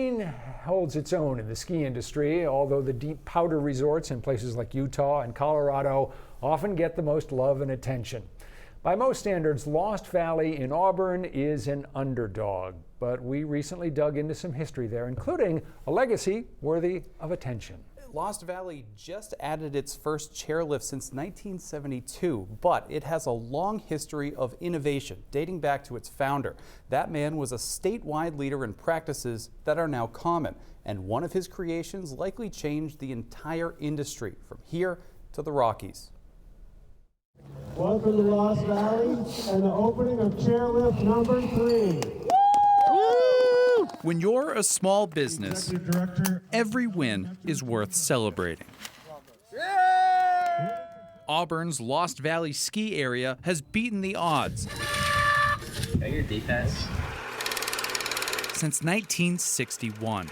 Maine holds its own in the ski industry, although the deep powder resorts in places like Utah and Colorado often get the most love and attention. By most standards, Lost Valley in Auburn is an underdog, but we recently dug into some history there, including a legacy worthy of attention. Lost Valley just added its first chairlift since 1972, but it has a long history of innovation dating back to its founder. That man was a statewide leader in practices that are now common, and one of his creations likely changed the entire industry from here to the Rockies. Welcome to Lost Valley and the opening of chairlift number 3. When you're a small business, every win is worth celebrating. Auburn's Lost Valley ski area has beaten the odds since 1961.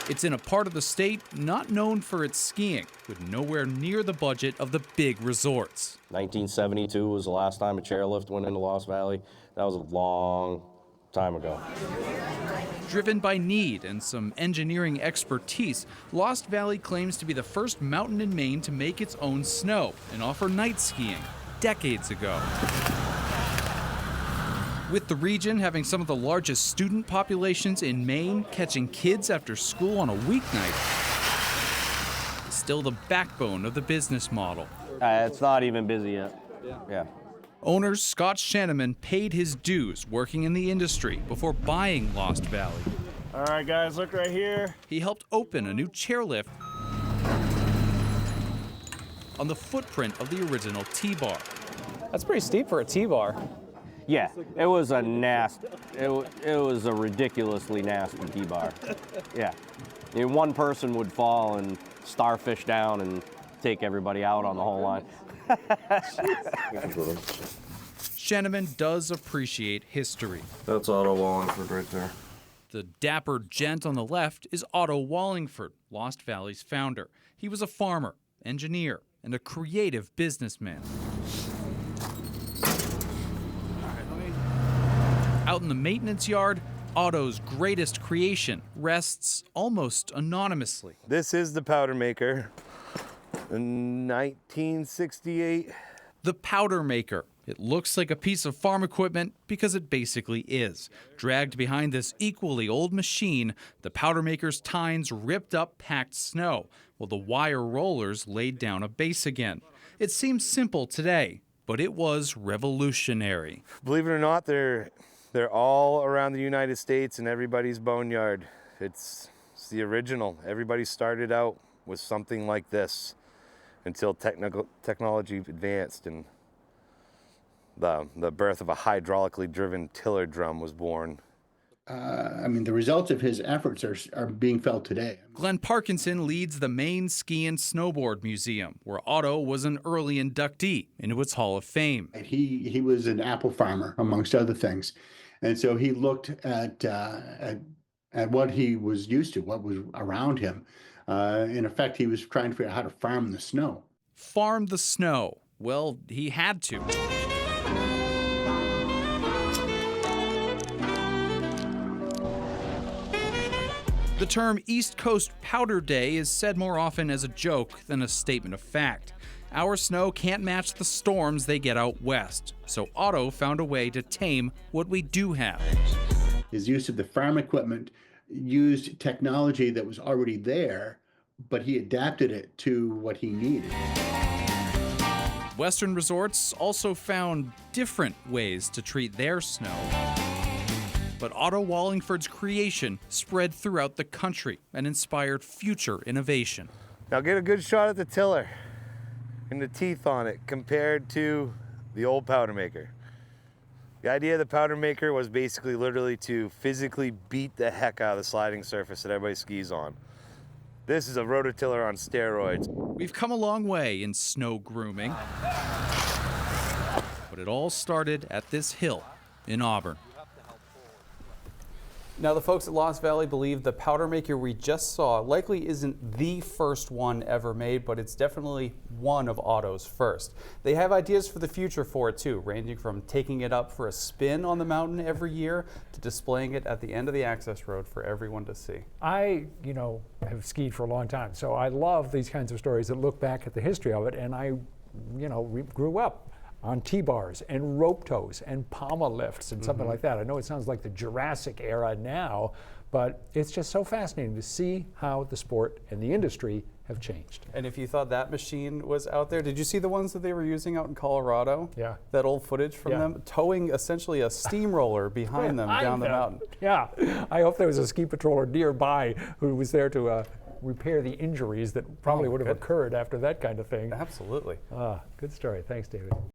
It's in a part of the state not known for its skiing, with nowhere near the budget of the big resorts. 1972 was the last time a chairlift went into Lost Valley. That was a long time ago. Driven by need and some engineering expertise, Lost Valley claims to be the first mountain in Maine to make its own snow and offer night skiing decades ago. With the region having some of the largest student populations in Maine, catching kids after school on a weeknight is still the backbone of the business model. It's not even busy yet. Yeah. Owner Scott Shanneman paid his dues working in the industry before buying Lost Valley. All right, guys, look right here. He helped open a new chairlift on the footprint of the original T-bar. That's pretty steep for a T-bar. Yeah, it was a it was a ridiculously nasty T-bar. Yeah. I mean, one person would fall and starfish down and take everybody out on the whole line. Shanneman does appreciate history. That's Otto Wallingford right there. The dapper gent on the left is Otto Wallingford, Lost Valley's founder. He was a farmer, engineer, and a creative businessman. Out in the maintenance yard, Otto's greatest creation rests almost anonymously. This is the powder maker. In 1968. The powder maker. It looks like a piece of farm equipment because it basically is. Dragged behind this equally old machine, the powder maker's tines ripped up packed snow, while the wire rollers laid down a base again. It seems simple today, but it was revolutionary. Believe it or not, they're all around the United States in everybody's boneyard. It's the original. Everybody started out with something like this until technology advanced and the birth of a hydraulically driven tiller drum was born. The results of his efforts are being felt today. Glenn Parkinson leads the Maine Ski and Snowboard Museum, where Otto was an early inductee into its Hall of Fame. He was an apple farmer, amongst other things. And so he looked at what he was used to, what was around him. In effect, he was trying to figure out how to farm the snow. Farm the snow. Well, he had to. The term East Coast Powder Day is said more often as a joke than a statement of fact. Our snow can't match the storms they get out west, so Otto found a way to tame what we do have. His use of the farm equipment used technology that was already there, but he adapted it to what he needed. Western resorts also found different ways to treat their snow. But Otto Wallingford's creation spread throughout the country and inspired future innovation. Now get a good shot at the tiller and the teeth on it compared to the old powder maker. The idea of the powder maker was basically literally to physically beat the heck out of the sliding surface that everybody skis on. This is a rototiller on steroids. We've come a long way in snow grooming, but it all started at this hill in Auburn. Now, the folks at Lost Valley believe the powder maker we just saw likely isn't the first one ever made, but it's definitely one of Otto's first. They have ideas for the future for it too, ranging from taking it up for a spin on the mountain every year to displaying it at the end of the access road for everyone to see. I, have skied for a long time, so I love these kinds of stories that look back at the history of it, and I, grew up on T-bars and rope tows and pommel lifts and something like that. I know it sounds like the Jurassic era now, but it's just so fascinating to see how the sport and the industry have changed. And if you thought that machine was out there, did you see the ones that they were using out in Colorado? Yeah. That old footage from them towing essentially a steamroller behind them down the mountain. Yeah. I hope there was a ski patroller nearby who was there to repair the injuries that probably would have occurred after that kind of thing. Absolutely. Good story. Thanks, David.